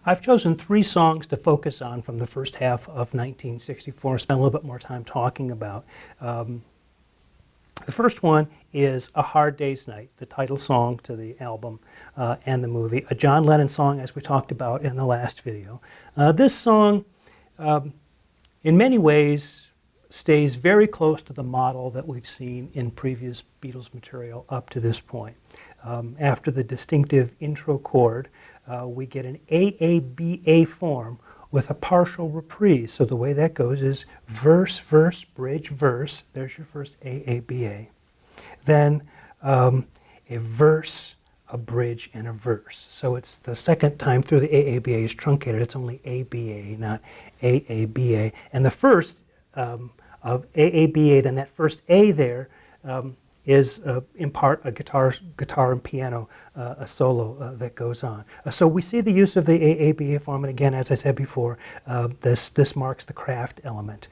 I've chosen 3 songs to focus on from the first half of 1964, spend a little bit more time talking about. The first one is A Hard Day's Night, the title song to the album and the movie, a John Lennon song, as we talked about in the last video. This song, in many ways, stays very close to the model that we've seen in previous Beatles material up to this point. After the distinctive intro chord, we get an AABA form with a partial reprise. So the way that goes is verse, verse, bridge, verse. There's your first AABA. Then a verse, a bridge, and a verse. So it's the second time through the AABA is truncated. It's only ABA, not AABA. And the first of AABA, then that first A there, is in part a guitar and piano, a solo that goes on. So we see the use of the AABA form, and again, as I said before, this marks the craft element.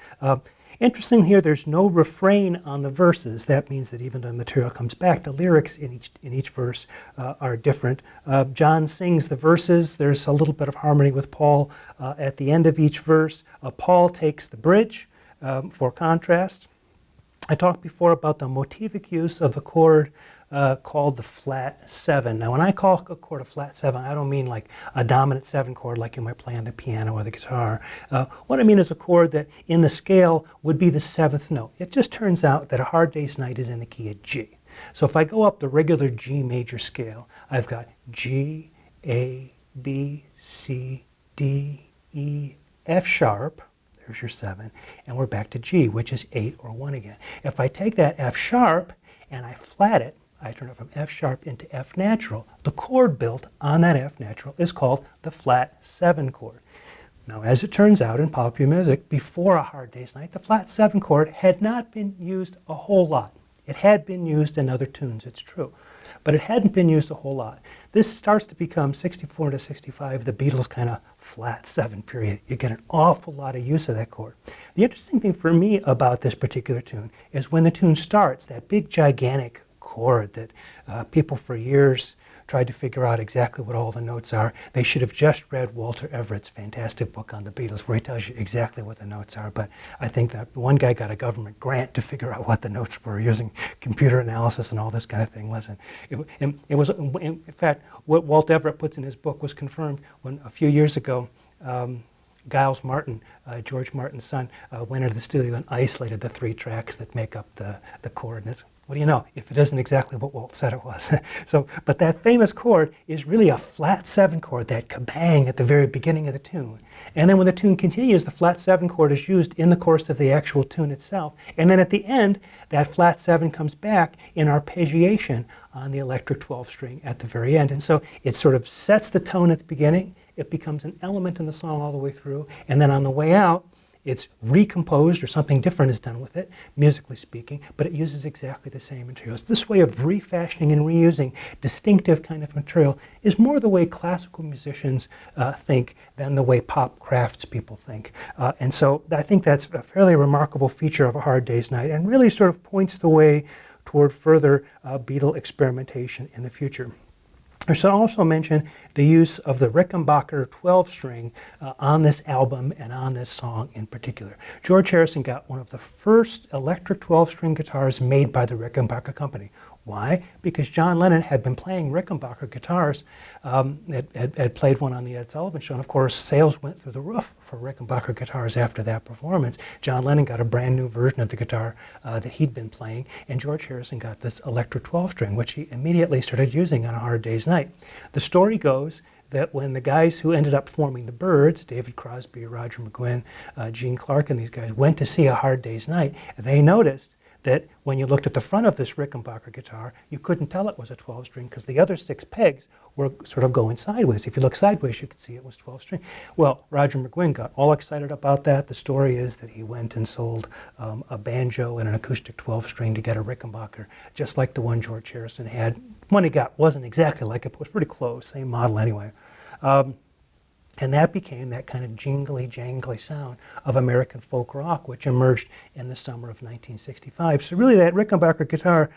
Interesting here, there's no refrain on the verses. That means that even though the material comes back, the lyrics in each verse are different. John sings the verses. There's a little bit of harmony with Paul at the end of each verse. Paul takes the bridge for contrast. I talked before about the motivic use of the chord called the flat 7. Now, when I call a chord a flat 7, I don't mean like a dominant 7 chord like you might play on the piano or the guitar. What I mean is a chord that in the scale would be the 7th note. It just turns out that A Hard Day's Night is in the key of G. So if I go up the regular G major scale, I've got G, A, B, C, D, E, F sharp. There's your 7, and we're back to G, which is 8 or 1 again. If I take that F sharp and I flat it, I turn it from F sharp into F natural. The chord built on that F natural is called the flat 7 chord. Now, as it turns out in popular music, before A Hard Day's Night, the flat 7 chord had not been used a whole lot. It had been used in other tunes, it's true, but it hadn't been used a whole lot. This starts to become 64 to 65, the Beatles kind of flat 7 period. You get an awful lot of use of that chord. The interesting thing for me about this particular tune is when the tune starts, that big gigantic chord that people for years tried to figure out exactly what all the notes are. They should have just read Walter Everett's fantastic book on the Beatles where he tells you exactly what the notes are, but I think that one guy got a government grant to figure out what the notes were using computer analysis and all this kind of thing. Listen, it was, in fact, what Walt Everett puts in his book was confirmed when a few years ago Giles Martin, George Martin's son, went into the studio and isolated the 3 tracks that make up the chord. And what do you know, if it isn't exactly what Walt said it was. But that famous chord is really a flat 7 chord, that kabang at the very beginning of the tune. And then when the tune continues, the flat 7 chord is used in the course of the actual tune itself. And then at the end, that flat 7 comes back in arpeggiation on the electric 12 string at the very end. And so it sort of sets the tone at the beginning, it becomes an element in the song all the way through, and then on the way out, it's recomposed or something different is done with it, musically speaking, but it uses exactly the same materials. This way of refashioning and reusing distinctive kind of material is more the way classical musicians think than the way pop craftspeople think. And so I think that's a fairly remarkable feature of A Hard Day's Night and really sort of points the way toward further Beatle experimentation in the future. I should also mention the use of the Rickenbacker 12-string on this album and on this song in particular. George Harrison got one of the first electric 12-string guitars made by the Rickenbacker Company. Why? Because John Lennon had been playing Rickenbacker guitars, had played one on the Ed Sullivan Show, and of course sales went through the roof for Rickenbacker guitars after that performance. John Lennon got a brand new version of the guitar that he'd been playing, and George Harrison got this electric 12-string, which he immediately started using on A Hard Day's Night. The story goes that when the guys who ended up forming the Byrds, David Crosby, Roger McGuinn, Gene Clark, and these guys went to see A Hard Day's Night, they noticed that when you looked at the front of this Rickenbacker guitar, you couldn't tell it was a 12-string because the other 6 pegs were sort of going sideways. If you look sideways, you could see it was 12-string. Well, Roger McGuinn got all excited about that. The story is that he went and sold a banjo and an acoustic 12-string to get a Rickenbacker, just like the one George Harrison had. The one he got wasn't exactly like it, but was pretty close, same model anyway. And that became that kind of jingly, jangly sound of American folk rock, which emerged in the summer of 1965. So really that Rickenbacker guitar,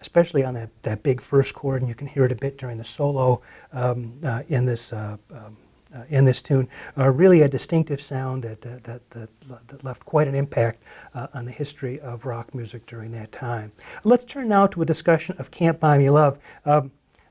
especially on that big first chord, and you can hear it a bit during the solo in this in this tune, really a distinctive sound that left quite an impact on the history of rock music during that time. Let's turn now to a discussion of Can't Buy Me Love.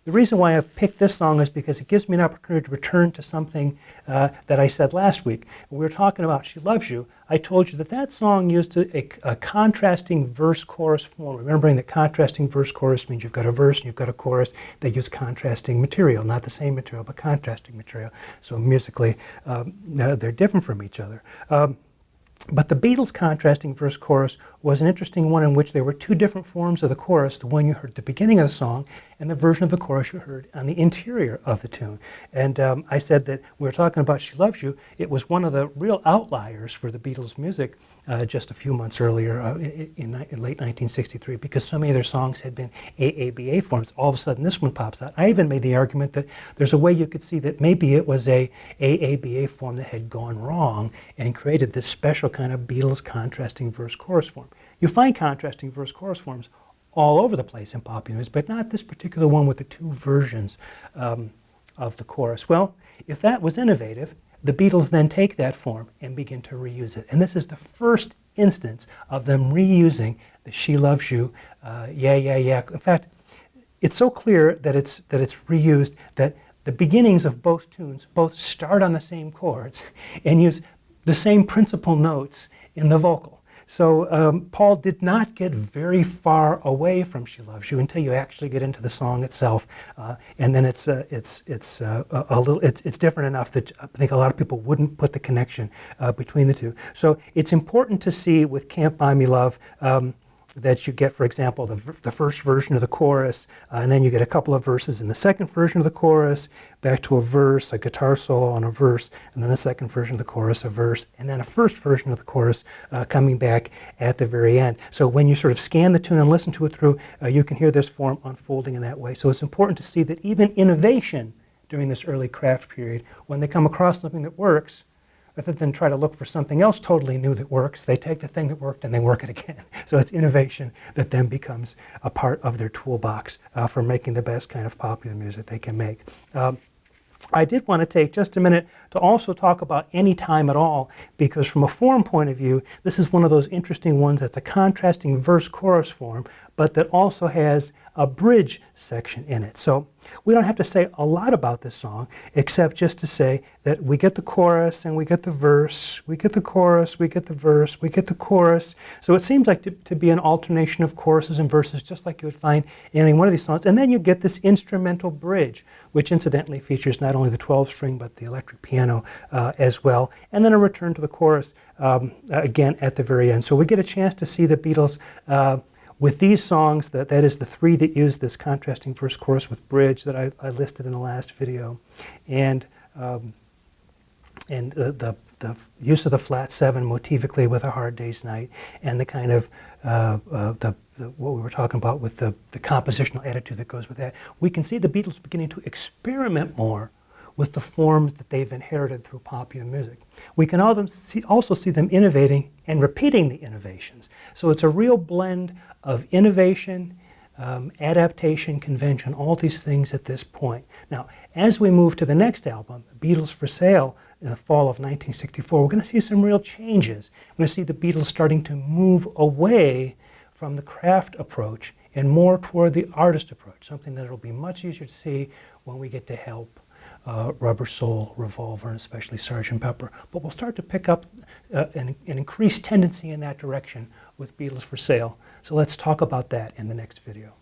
The reason why I've picked this song is because it gives me an opportunity to return to something that I said last week. When we were talking about She Loves You, I told you that that song used a contrasting verse-chorus form, remembering that contrasting verse-chorus means you've got a verse and you've got a chorus. They use contrasting material, not the same material, but contrasting material. So musically, they're different from each other. But the Beatles' contrasting verse-chorus was an interesting one in which there were two different forms of the chorus, the one you heard at the beginning of the song and the version of the chorus you heard on the interior of the tune. And I said that we were talking about She Loves You. It was one of the real outliers for the Beatles' music just a few months earlier in late 1963, because so many of their songs had been AABA forms. All of a sudden this one pops out. I even made the argument that there's a way you could see that maybe it was a AABA form that had gone wrong and created this special kind of Beatles contrasting verse-chorus form. You find contrasting verse-chorus forms all over the place in popular music, but not this particular one with the two versions of the chorus. Well, if that was innovative, the Beatles then take that form and begin to reuse it. And this is the first instance of them reusing the She Loves You, Yeah, Yeah, Yeah. In fact, it's so clear that it's reused that the beginnings of both tunes both start on the same chords and use the same principal notes in the vocal. So Paul did not get very far away from She Loves You until you actually get into the song itself, and then it's different enough that I think a lot of people wouldn't put the connection between the two. So it's important to see with Can't Buy Me Love that you get, for example, the first version of the chorus, and then you get a couple of verses in the second version of the chorus, back to a verse, a guitar solo on a verse, and then the second version of the chorus, a verse, and then a first version of the chorus coming back at the very end. So when you sort of scan the tune and listen to it through, you can hear this form unfolding in that way. So it's important to see that even innovation during this early craft period, when they come across something that works, rather than try to look for something else totally new that works, they take the thing that worked and they work it again. So it's innovation that then becomes a part of their toolbox for making the best kind of popular music they can make. I did want to take just a minute to also talk about Any Time at All, because from a form point of view, this is one of those interesting ones that's a contrasting verse-chorus form, but that also has a bridge section in it. So we don't have to say a lot about this song, except just to say that we get the chorus and we get the verse, we get the chorus, we get the verse, we get the chorus. So it seems like to be an alternation of choruses and verses, just like you would find in any one of these songs. And then you get this instrumental bridge, which incidentally features not only the 12-string, but the electric piano as well. And then a return to the chorus again at the very end. So we get a chance to see the Beatles with these songs, that is the three that use this contrasting verse chorus with bridge that I listed in the last video, and the use of the flat seven motivically with A Hard Day's Night, and the kind of what we were talking about with the compositional attitude that goes with that. We can see the Beatles beginning to experiment more with the forms that they've inherited through popular music. We can also see them innovating and repeating the innovations. So it's a real blend of innovation, adaptation, convention, all these things at this point. Now, as we move to the next album, Beatles for Sale, in the fall of 1964, we're going to see some real changes. We're going to see the Beatles starting to move away from the craft approach and more toward the artist approach, something that will be much easier to see when we get to Help, Rubber Soul, Revolver, and especially Sgt. Pepper. But we'll start to pick up an increased tendency in that direction with Beatles for Sale. So let's talk about that in the next video.